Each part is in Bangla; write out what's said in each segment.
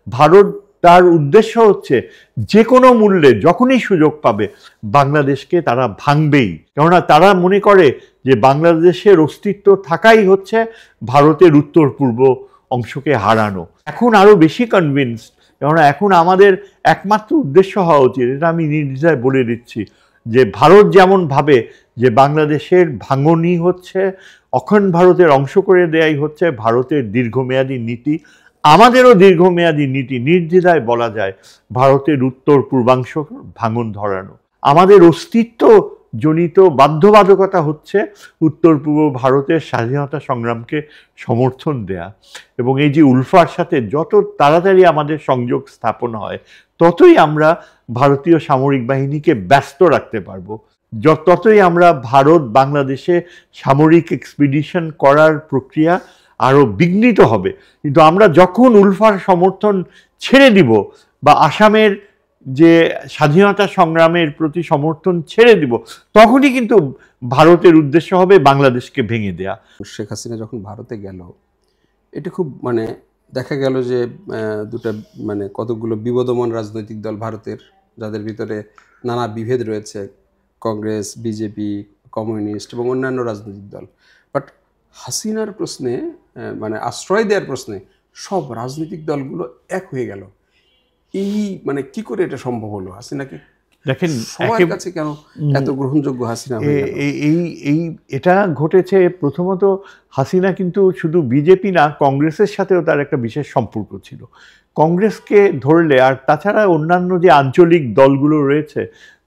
ভারত তার উদ্দেশ্য হচ্ছে যে কোনো মূল্যে যখনই সুযোগ পাবে বাংলাদেশকে তারা ভাঙবেই, কেননা তারা মনে করে যে বাংলাদেশের অস্তিত্ব থাকাই হচ্ছে ভারতের উত্তর পূর্ব অংশকে হারানো। এখন আরো বেশি কনভিন্সড, কেননা এখন আমাদের একমাত্র উদ্দেশ্য হওয়া উচিত, এটা আমি নির্দ্বিধায় বলে দিচ্ছি, যে ভারত যেমন ভাবে যে বাংলাদেশের ভাঙনই হচ্ছে, অখণ্ড ভারতের অংশ করে দেয়াই হচ্ছে ভারতের দীর্ঘমেয়াদী নীতি, আমাদেরও দীর্ঘমেয়াদী নীতি, নির্দ্বিধায় বলা যায় ভারতের উত্তর পূর্বাংশ ভাঙন ধরানো। আমাদের অস্তিত্ব জনিত বাধ্যবাধকতা হচ্ছে উত্তর পূর্ব ভারতের স্বাধীনতা সংগ্রামকে সমর্থন দেয়া, এবং এই যে উলফার সাথে যত তাড়াতাড়ি আমাদের সংযোগ স্থাপন হয় ততই আমরা ভারতীয় সামরিক বাহিনীকে ব্যস্ত রাখতে পারবো, ততই আমরা ভারত বাংলাদেশে সামরিক এক্সপিডিশন করার প্রক্রিয়া আরও বিঘ্নিত হবে। কিন্তু আমরা যখন উলফার সমর্থন ছেড়ে দিব বা আসামের যে স্বাধীনতা সংগ্রামের প্রতি সমর্থন ছেড়ে দিব, তখনই কিন্তু ভারতের উদ্দেশ্য হবে বাংলাদেশকে ভেঙে দেয়া। শেখ হাসিনা যখন ভারতে গেল, এটা খুব দেখা গেল যে দুটা কতগুলো বিবদমান রাজনৈতিক দল ভারতের, যাদের ভিতরে নানা বিভেদ রয়েছে, কংগ্রেস, বিজেপি, কমিউনিস্ট এবং অন্যান্য রাজনৈতিক দল, বাট হাসিনার প্রশ্নে আশ্রয় দেওয়ার প্রশ্নে সব রাজনৈতিক দলগুলো এক হয়ে গেল। এই কি করে এটা সম্ভব হলো? হাসিনাকে দেখেন সবার কাছে কেন এত গ্রহণযোগ্য হাসিনা হয়ে গেল? এটা ঘটেছে প্রথমত, হাসিনা কিন্তু শুধু বিজেপি না, কংগ্রেসের সাথেও তার একটা বিশেষ সম্পর্ক ছিল। কংগ্রেসকে ধরলে, আর তাছাড়া অন্যান্য যে আঞ্চলিক দলগুলো রয়েছে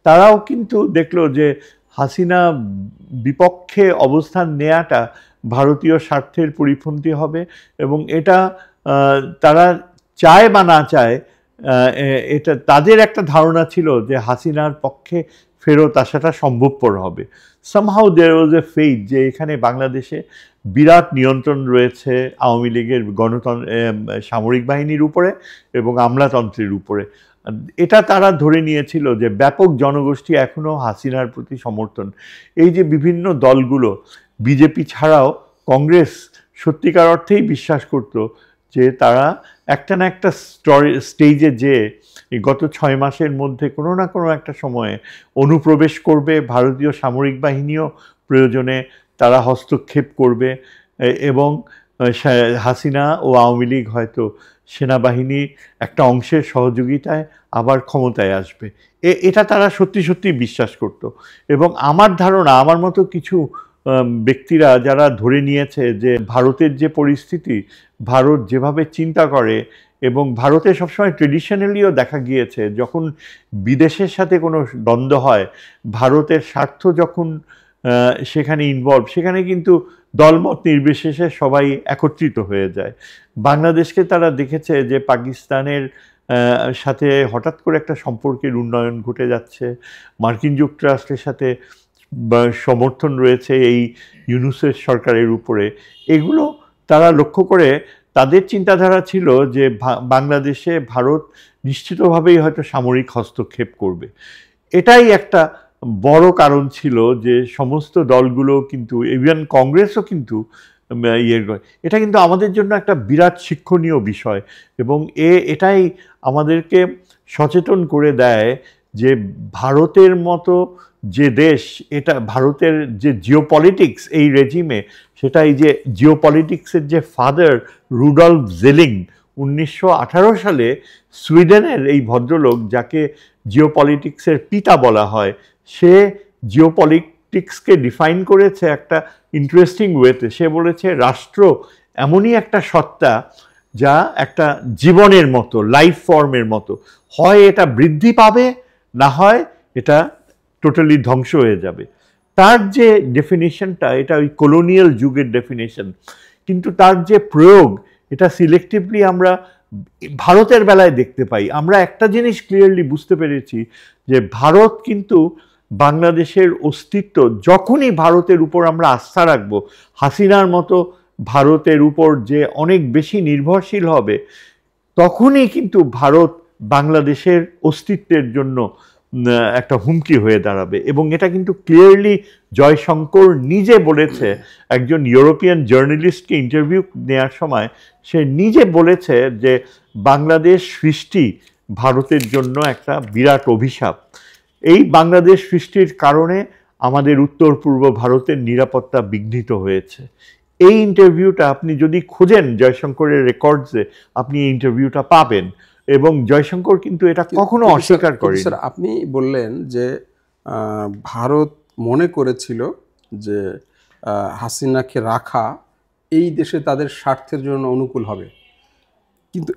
তারাও কিন্তু দেখলো যে হাসিনা বিপক্ষে অবস্থান নেওয়াটা ভারতীয় স্বার্থের পরিপন্থী হবে, এবং এটা তারা চায় বা না চায়, এটা তাদের একটা ধারণা ছিল যে হাসিনার পক্ষে ফেরত আসাটা সম্ভবপর হবে। সামহাউ দেয়ার ওয়াজ এ ফেইথ যে এখানে বাংলাদেশে বিরাট নিয়ন্ত্রণ রয়েছে আওয়ামী লীগের সামরিক বাহিনীর উপরে এবং আমলাতন্ত্রের উপরে। এটা তারা ধরে নিয়েছিল যে ব্যাপক জনগোষ্ঠী এখনও হাসিনার প্রতি সমর্থন। এই যে বিভিন্ন দলগুলো, বিজেপি ছাড়াও কংগ্রেস সত্যিকার অর্থেই বিশ্বাস করত যে তারা একটা না একটা স্টেজে যে গত 6 মাসের মধ্যে কোনো না কোনো একটা সময়ে অনুপ্রবেশ করবে, ভারতীয় সামরিক বাহিনীও প্রয়োজনে তারা হস্তক্ষেপ করবে, এবং হাসিনা ও আওয়ামী লীগ হয়তো সেনাবাহিনী একটা অংশের সহযোগিতায় আবার ক্ষমতায় আসবে। এটা তারা সত্যি সত্যি বিশ্বাস করত। এবং আমার ধারণা, আমার মতো কিছু ব্যক্তিরা যারা ধরে নিয়েছে যে ভারতের যে পরিস্থিতি, ভারত যেভাবে চিন্তা করে, এবং ভারতে সবসময় ট্রেডিশনালিও দেখা গিয়েছে যখন বিদেশের সাথে কোনো দ্বন্দ্ব হয়, ভারতের স্বার্থ যখন সেখানে ইনভলভ, সেখানে কিন্তু দলমত নির্বিশেষে সবাই একত্রিত হয়ে যায়। বাংলাদেশকে তারা দেখেছে যে পাকিস্তানের সাথে হঠাৎ করে একটা সম্পর্কের উন্নয়ন ঘটে যাচ্ছে, মার্কিন যুক্তরাষ্ট্রের সাথে সমর্থন রয়েছে এই ইউনূসের সরকারের উপরে, এগুলো তারা লক্ষ্য করে তাদের চিন্তাধারা ছিল যে বাংলাদেশে ভারত নিশ্চিতভাবেই হয়তো সামরিক হস্তক্ষেপ করবে। এটাই একটা বড় কারণ ছিল যে সমস্ত দলগুলো কিন্তু, ইভেন কংগ্রেসও কিন্তু এটা কিন্তু আমাদের জন্য একটা বিরাট শিক্ষণীয় বিষয়, এবং এটাই আমাদেরকে সচেতন করে দেয় যে ভারতের মতো যে দেশ, এটা ভারতের যে জিওপলিটিক্স এই রেজিমে, সেটা এই যে জিওপলিটিক্সের যে ফাদার রুডল্ফ জেলিং 1918 সালে সুইডেনের এই ভদ্রলোক, যাকে জিওপলিটিক্সের পিতা বলা হয়, সে জিওপলিটিক্সকে ডিফাইন করেছে একটা ইন্টারেস্টিং ওয়েতে। সে বলেছে রাষ্ট্র এমনই একটা সত্তা যা একটা জীবনের মতো, লাইফ ফর্মের মতো, হয় এটা বৃদ্ধি পাবে, না হয় এটা টোটালি ধ্বংস হয়ে যাবে। তার যে ডেফিনেশনটা, এটা ওই কলোনিয়াল যুগের ডেফিনেশন, কিন্তু তার যে প্রয়োগ, এটা সিলেক্টিভলি আমরা ভারতের বেলায় দেখতে পাই। আমরা একটা জিনিস ক্লিয়ারলি বুঝতে পেরেছি যে ভারত কিন্তু বাংলাদেশের অস্তিত্ব, যখনই ভারতের উপর আমরা আস্থা রাখবো, হাসিনার মতো ভারতের উপর যে অনেক বেশি নির্ভরশীল হবে, তখনই কিন্তু ভারত বাংলাদেশের অস্তিত্বের জন্য একটা হুমকি হয়ে দাঁড়াবে। এবং এটা কিন্তু ক্লিয়ারলি জয়শঙ্কর নিজে বলেছে, একজন ইউরোপিয়ান জার্নালিস্টকে ইন্টারভিউ নেওয়ার সময় সে নিজে বলেছে যে বাংলাদেশ সৃষ্টি ভারতের জন্য একটা বিরাট অভিশাপ। এই বাংলাদেশ সৃষ্টির কারণে আমাদের উত্তর পূর্ব ভারতের নিরাপত্তা বিঘ্নিত হয়েছে। এই ইন্টারভিউটা আপনি যদি খোঁজেন জয়শঙ্করের রেকর্ডসে, আপনি এই ইন্টারভিউটা পাবেন, এবং জয়শঙ্কর কিন্তু এটা কখনো অস্বীকার করেনি। স্যার, আপনি বললেন যে ভারত মনে করেছিল যে হাসিনাকে রাখা এই দেশে তাদের স্বার্থের জন্য অনুকূল হবে, কিন্তু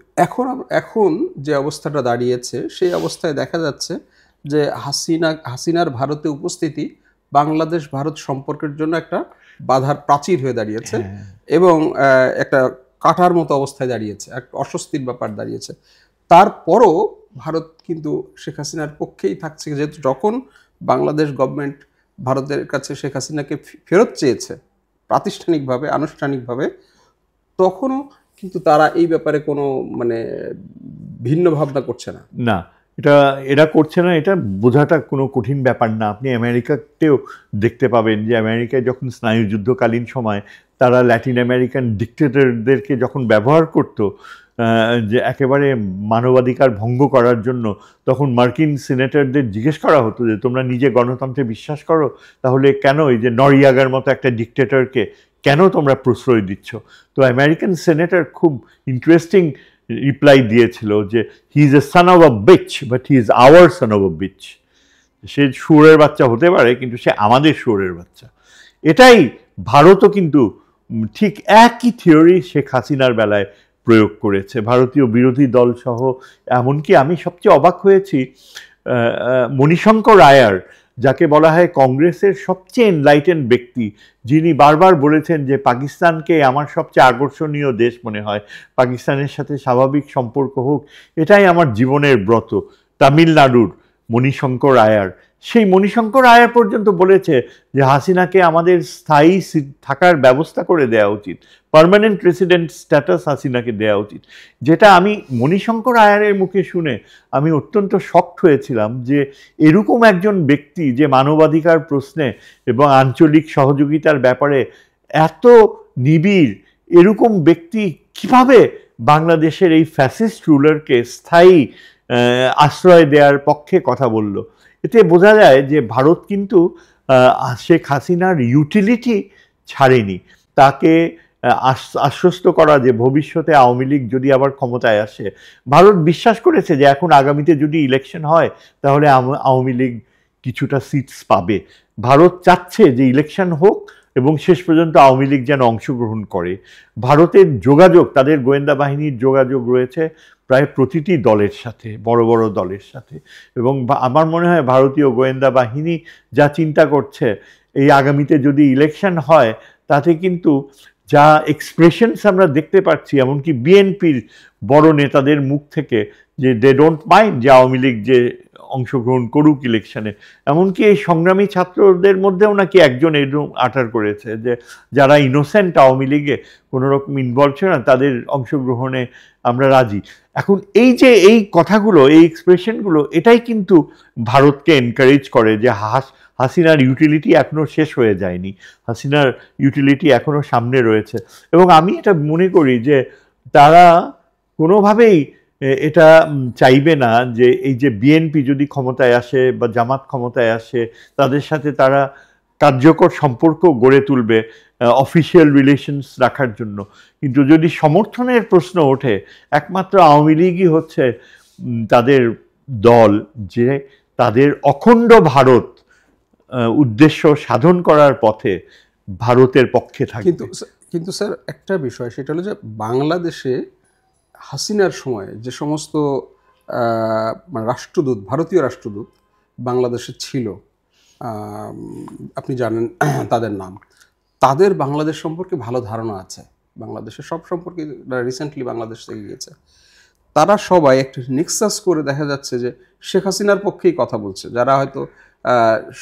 এখন যে অবস্থাটা দাঁড়িয়েছে সেই অবস্থায় দেখা যাচ্ছে যে হাসিনার ভারতে উপস্থিতি বাংলাদেশ ভারত সম্পর্কের জন্য একটা বাধার প্রাচীর হয়ে দাঁড়িয়েছে, এবং একটা কাটার মতো অবস্থায় দাঁড়িয়েছে, একটা অস্বস্তির ব্যাপার দাঁড়িয়েছে। তারপরও ভারত কিন্তু শেখ হাসিনার পক্ষেই থাকছে, যেহেতু যখন বাংলাদেশ গভর্নমেন্ট ভারতের কাছে শেখ হাসিনাকে ফেরত চেয়েছে প্রাতিষ্ঠানিকভাবে, আনুষ্ঠানিকভাবে, তখনও কিন্তু তারা এই ব্যাপারে কোনো মানে ভিন্ন ভাবনা করছে না। না, এরা করছে না, এটা বোঝাটা কোনো কঠিন ব্যাপার না। আপনি আমেরিকাতেও দেখতে পাবেন যে আমেরিকায় যখন স্নায়ুযুদ্ধকালীন সময় তারা ল্যাটিন আমেরিকান ডিক্টেটরদেরকে যখন ব্যবহার করতো যে একেবারে মানবাধিকার ভঙ্গ করার জন্য, তখন মার্কিন সিনেটরদের জিজ্ঞেস করা হতো যে তোমরা নিজে গণতন্ত্রে বিশ্বাস করো, তাহলে কেন এই যে নরিয়াগার মতো একটা ডিক্টেটরকে কেন তোমরা প্রশ্রয় দিচ্ছ? তো আমেরিকান সেনেটর খুব ইন্টারেস্টিং রিপ্লাই দিয়েছিল যে he is a son of a bitch, but he is our son of a bitch. সে শুয়োরের বাচ্চা হতে পারে, কিন্তু সে আমাদের শুয়োরের বাচ্চা। এটাই ভারতও কিন্তু ঠিক একই থিওরি শেখ হাসিনার বেলায় প্রয়োগ করেছে, ভারতীয় বিরোধী দল সহ। এমনকি আমি সবচেয়ে অবাক হয়েছি মণিশঙ্কর আয়ার, যাকে বলা হয় কংগ্রেসের সবচেয়ে এনলাইটেন ব্যক্তি, যিনি বারবার বলেছেন যে পাকিস্তানকে আমার সবচেয়ে আকর্ষণীয় দেশ মনে হয়, পাকিস্তানের সাথে স্বাভাবিক সম্পর্ক হোক, এটাই আমার জীবনের ব্রত। তামিলনাড়ুর মণিশঙ্কর আয়ার, সেই মণিশঙ্কর আয়ার পর্যন্ত বলেছে যে হাসিনাকে আমাদের স্থায়ী থাকার ব্যবস্থা করে দেওয়া উচিত, পার্মানেন্ট রেসিডেন্ট স্ট্যাটাস হাসিনাকে দেওয়া উচিত। যেটা আমি মণিশঙ্কর আয়ারের মুখে শুনে আমি অত্যন্ত শকড হয়েছিলাম যে এরকম একজন ব্যক্তি যে মানবাধিকার প্রশ্নে এবং আঞ্চলিক সহযোগিতার ব্যাপারে এত নিবিড়, এরকম ব্যক্তি কিভাবে বাংলাদেশের এই ফ্যাসিস্ট রুলারকে স্থায়ী আশ্রয় দেওয়ার পক্ষে কথা বলল। এতে বোঝা যায় যে ভারত কিন্তু শেখ হাসিনার ইউটিলিটি ছাড়েনি। তাকে আশ্বস্ত করা যে ভবিষ্যতে আওয়ামী লীগ যদি আবার ক্ষমতায় আসে, ভারত বিশ্বাস করেছে যে এখন আগামীতে যদি ইলেকশন হয় তাহলে আওয়ামী লীগ কিছুটা সিটস পাবে। ভারত চাচ্ছে যে ইলেকশন হোক এবং শেষ পর্যন্ত আওয়ামী লীগ যেন অংশগ্রহণ করে। ভারতের যোগাযোগ, তাদের গোয়েন্দা বাহিনীর যোগাযোগ রয়েছে প্রায় প্রতিটি দলের সাথে, বড় বড় দলের সাথে, এবং আমার মনে হয় ভারতীয় গোয়েন্দা বাহিনী যা চিন্তা করছে এই আগামীতে যদি ইলেকশন হয় তাতে কিন্তু যা এক্সপ্রেশনস আমরা দেখতে পাচ্ছি, এমনকি বিএনপির বড় নেতাদের মুখ থেকে, যে দে ডোন্ট মাইন্ড যে আওয়ামী লীগ যে অংশগ্রহণ করুক ইলেকশনে। এমনকি এই সংগ্রামী ছাত্রদের মধ্যেও নাকি একজন এরকম আটার করেছে যে যারা ইনোসেন্ট আওয়ামী লীগে কোনো রকম ইনভলভ ছিল না, তাদের অংশগ্রহণে আমরা রাজি। এখন এই যে এই কথাগুলো, এই এক্সপ্রেশনগুলো, এটাই কিন্তু ভারতকে এনকারেজ করে যে হাসিনার ইউটিলিটি এখনও শেষ হয়ে যায়নি, হাসিনার ইউটিলিটি এখনও সামনে রয়েছে। এবং আমি এটা মনে করি যে তারা কোনোভাবেই এটা চাইবে না যে এই যে বিএনপি যদি ক্ষমতায় আসে বা জামাত ক্ষমতায় আসে, তাদের সাথে তারা কার্যকর সম্পর্ক গড়ে তুলবে অফিসিয়াল রিলেশনস রাখার জন্য। কিন্তু যদি সমর্থনের প্রশ্ন ওঠে, একমাত্র আওয়ামী লীগই হচ্ছে তাদের দল যে তাদের অখণ্ড ভারত উদ্দেশ্য সাধন করার পথে ভারতের পক্ষে থাকে। কিন্তু স্যার, একটা বিষয় সেটা হলো যে বাংলাদেশে হাসিনার সময় যে সমস্ত রাষ্ট্রদূত, ভারতীয় রাষ্ট্রদূত বাংলাদেশে ছিল, আপনি জানেন তাদের নাম, তাদের বাংলাদেশ সম্পর্কে ভালো ধারণা আছে, বাংলাদেশের সব সম্পর্কে রিসেন্টলি বাংলাদেশ থেকে গিয়েছে। তারা সবাই একটা নেক্সাস করে দেখা যাচ্ছে যে শেখ হাসিনার পক্ষেই কথা বলছে, যারা হয়তো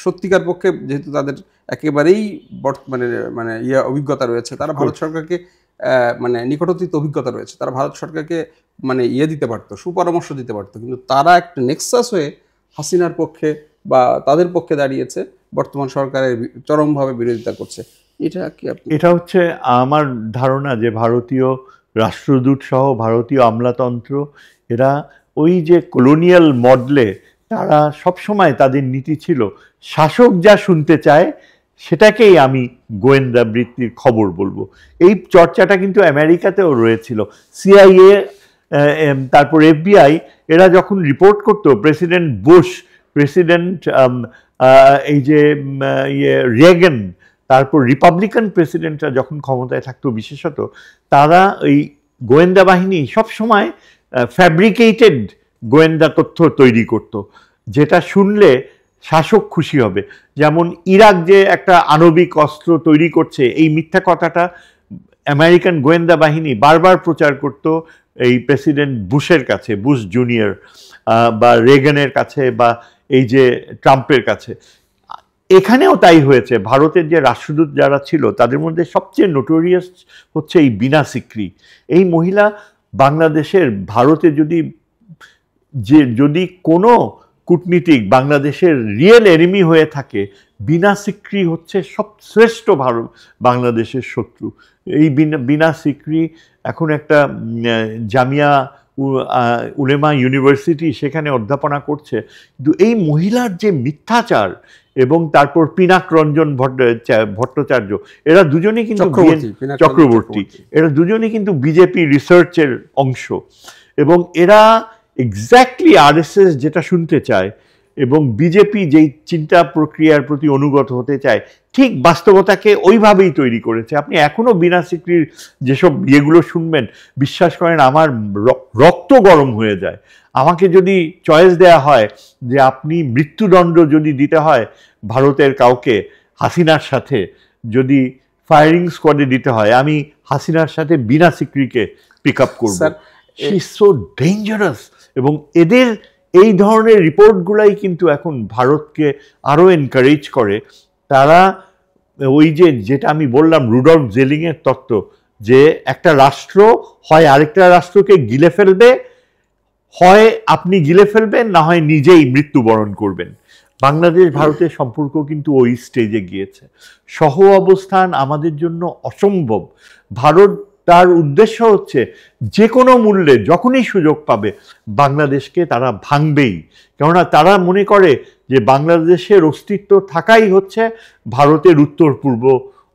সত্যিকার পক্ষে, যেহেতু তাদের একেবারেই মানে অভিজ্ঞতা রয়েছে, তারা ভারত সরকারকে মানে নিকটতীত অভিজ্ঞতা রয়েছে, তারা ভারত সরকারকে মানে দিতে পারতো, সুপরামর্শ দিতে পারতো, কিন্তু তারা একটা নেক্সাস হয়ে হাসিনার পক্ষে বা তাদের পক্ষে দাঁড়িয়েছে, বর্তমান সরকারের চরমভাবে বিরোধিতা করছে। এটা কি এটা হচ্ছে আমার ধারণা যে ভারতীয় রাষ্ট্রদূত সহ ভারতীয় আমলাতন্ত্র, এরা ওই যে কলোনিয়াল মডেলে তারা সবসময় তাদের নীতি ছিল শাসক যা শুনতে চায় সেটাকেই আমি গোয়েন্দা বৃত্তির খবর বলবো। এই চর্চাটা কিন্তু আমেরিকাতেও রয়েছিল। সিআইএ, তারপর এফবিআই, এরা যখন রিপোর্ট করতো প্রেসিডেন্ট বুশ, প্রেসিডেন্ট এই যে রেগান, তারপর রিপাবলিকান প্রেসিডেন্টরা যখন ক্ষমতায় থাকতো বিশেষত, তারা এই গোয়েন্দা বাহিনী সবসময় ফ্যাব্রিকেটেড গোয়েন্দা তথ্য তৈরি করত, যেটা শুনলে শাসক খুশি হবে। যেমন ইরাক যে একটা আণবিক অস্ত্র তৈরি করছে, এই মিথ্যা কথাটা আমেরিকান গোয়েন্দা বাহিনী বারবার প্রচার করত এই প্রেসিডেন্ট বুশের কাছে, বুশ জুনিয়র বা রেগানের কাছে বা এই যে ট্রাম্পের কাছে। এখানেও তাই হয়েছে। ভারতের যে রাষ্ট্রদূত যারা ছিল তাদের মধ্যে সবচেয়ে নোটোরিয়াস হচ্ছে এই বীণা সিকরি। এই মহিলা বাংলাদেশের, ভারতে যদি কোনো কূটনীতিক বাংলাদেশের রিয়েল এনিমি হয়ে থাকে, বীণা সিকরি হচ্ছে সব শ্রেষ্ঠ বাংলাদেশের শত্রু। এই বীণা সিকরি এখন একটা জামিয়া উলেমা ইউনিভার্সিটি, সেখানে অধ্যাপনা করছে। কিন্তু এই মহিলার যে মিথ্যাচার, এবং তারপর পিনাক রঞ্জন ভট্টাচার্য, এরা দুজনেই কিন্তু চক্রবর্তী, এরা দুজনেই কিন্তু বিজেপি রিসার্চের অংশ, এবং এরা এক্স্যাক্টলি আরএসএস যেটা শুনতে চায় এবং বিজেপি যেই চিন্তা প্রক্রিয়ার প্রতি অনুগত হতে চায়, ঠিক বাস্তবতাকে ওইভাবেই তৈরি করেছে। আপনি এখনও বীণা সিকরির যেসব ইয়েগুলো শুনবেন, বিশ্বাস করেন আমার রক্ত গরম হয়ে যায়। আমাকে যদি চয়েস দেয়া হয় যে আপনি মৃত্যুদণ্ড যদি দিতে হয় ভারতের কাউকে, হাসিনার সাথে যদি ফায়ারিং স্কোয়াডে দিতে হয়, আমি হাসিনার সাথে বীণা সিকরিকে পিক আপ করব। She is so dangerous. এবং এদের এই ধরনের রিপোর্টগুলাই কিন্তু এখন ভারতকে আরও এনকারেজ করে। তারা ওই যেটা আমি বললাম রুডল্ফ জেলিংয়ের তত্ত্ব, যে একটা রাষ্ট্র হয় আরেকটা রাষ্ট্রকে গিলে ফেলবে, হয় আপনি গিলে ফেলবেন, না হয় নিজেই মৃত্যুবরণ করবেন। বাংলাদেশ ভারতের সম্পর্ক কিন্তু ওই স্টেজে গিয়েছে। সহ অবস্থান আমাদের জন্য অসম্ভব। ভারত তার উদ্দেশ্য হচ্ছে যে কোনো মূল্যে যখনই সুযোগ পাবে বাংলাদেশকে তারা ভাঙবেই। কেননা তারা মনে করে যে বাংলাদেশের অস্তিত্ব থাকাই হচ্ছে ভারতের উত্তর পূর্ব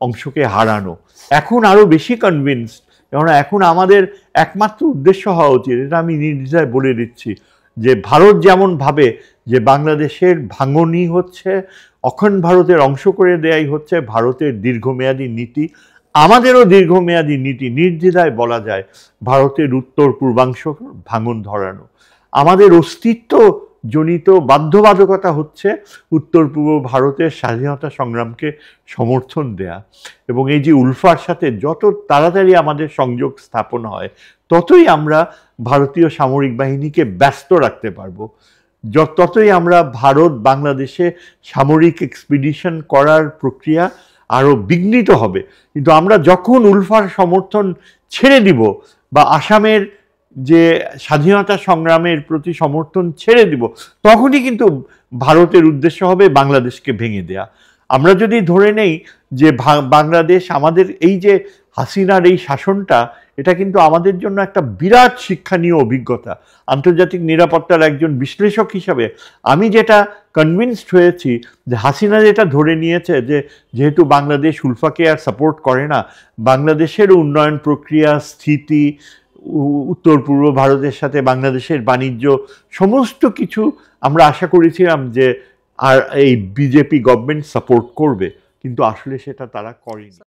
অংশকে হারানো। এখন আরও বেশি কনভিন্সড, কেননা এখন আমাদের একমাত্র উদ্দেশ্য হওয়া উচিত, এটা আমি নির্দ্বিধায় বলে দিচ্ছি, যে ভারত যেমন ভাবে যে বাংলাদেশের ভাঙনই হচ্ছে, অখণ্ড ভারতের অংশ করে দেয়াই হচ্ছে ভারতের দীর্ঘমেয়াদী নীতি, আমাদেরও দীর্ঘমেয়াদী নীতি। নির্দ্বিধায় বলা যায় ভারতের উত্তর পূর্বাংশ ভাঙন ধরানো। আমাদের অস্তিত্ব জনিত বাধ্যবাধকতা হচ্ছে উত্তর পূর্ব ভারতের স্বাধীনতা সংগ্রামকে সমর্থন দেয়া। এবং এই যে উলফার সাথে যত তাড়াতাড়ি আমাদের সংযোগ স্থাপন হয়, ততই আমরা ভারতীয় সামরিক বাহিনীকে ব্যস্ত রাখতে পারবো, ততই আমরা ভারত বাংলাদেশে সামরিক এক্সপিডিশন করার প্রক্রিয়া আরও বিঘ্নিত হবে। কিন্তু আমরা যখন উলফার সমর্থন ছেড়ে দিব বা আসামের যে স্বাধীনতা সংগ্রামের প্রতি সমর্থন ছেড়ে দিব, তখনই কিন্তু ভারতের উদ্দেশ্য হবে বাংলাদেশকে ভেঙে দেয়া। আমরা যদি ধরে নেই যে বাংলাদেশ, আমাদের এই যে হাসিনার এই শাসনটা, এটা কিন্তু আমাদের জন্য একটা বিরাট শিক্ষণীয় অভিজ্ঞতা। আন্তর্জাতিক নিরাপত্তার একজন বিশ্লেষক হিসাবে আমি যেটা কনভিন্সড হয়েছি, যে হাসিনা যেটা ধরে নিয়েছে যে যেহেতু বাংলাদেশ উলফাকে আর সাপোর্ট করে না, বাংলাদেশের উন্নয়ন প্রক্রিয়া, স্থিতি, উত্তর পূর্ব ভারতের সাথে বাংলাদেশের বাণিজ্য, সমস্ত কিছু আমরা আশা করেছিলাম যে আর এই বিজেপি গভর্নমেন্ট সাপোর্ট করবে, কিন্তু আসলে সেটা তারা করেনি।